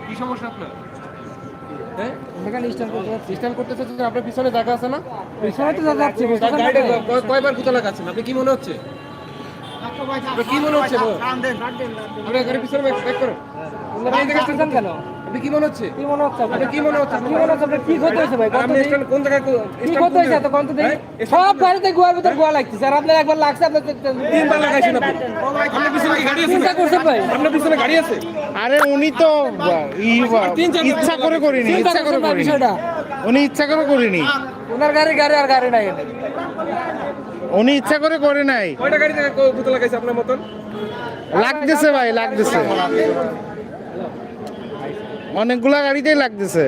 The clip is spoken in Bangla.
কি সমস্যা আপনার? হ্যাঁ, এখানে স্ট্যান্ড করতে চাচ্ছেন, আপনার পিছনে জায়গা আছে না? পিছনে তো জায়গা আছে, গাড়িতে কয়বার গুতা লাগাচ্ছেন? আপনি কি মনে হচ্ছে? আপনার কি মনে হচ্ছে? আপনার গাড়ির পিছনে ব্যাক করেন। কেন? আপনি কি মনে হচ্ছে? কি মনে হচ্ছে? আপনার কি মনে হচ্ছে? কি মনে হচ্ছে? আপনার কি ক্ষতি হয়েছে ভাই? আপনি স্ট্যান্ড কোন জায়গায় কি ক্ষতি হয়েছে? তো কোন তো দেখি সব গাড়িতে গোয়ার ভিতর গোয়া লাগছে। আর আপনার একবার লাগছে, আপনার তিনবার লাগাইছেন আপনি। আপনার পিছনে কি গাড়ি আছে? চিন্তা করছেন ভাই? আপনার পিছনে গাড়ি আছে? আরে উনি তো ইচ্ছা করে করিনি, ইচ্ছা করে করিনি, উনি ইচ্ছা করে করিনি, ওনার গাড়ি আর গাড়ি নাই। উনি ইচ্ছা করে করে নাই। কয়টা গাড়ি থেকে গুতা লাগাইছে আপনার মতন? লাগতেছে ভাই, লাগতেছে, অনেকগুলা গাড়িতেই লাগতেছে।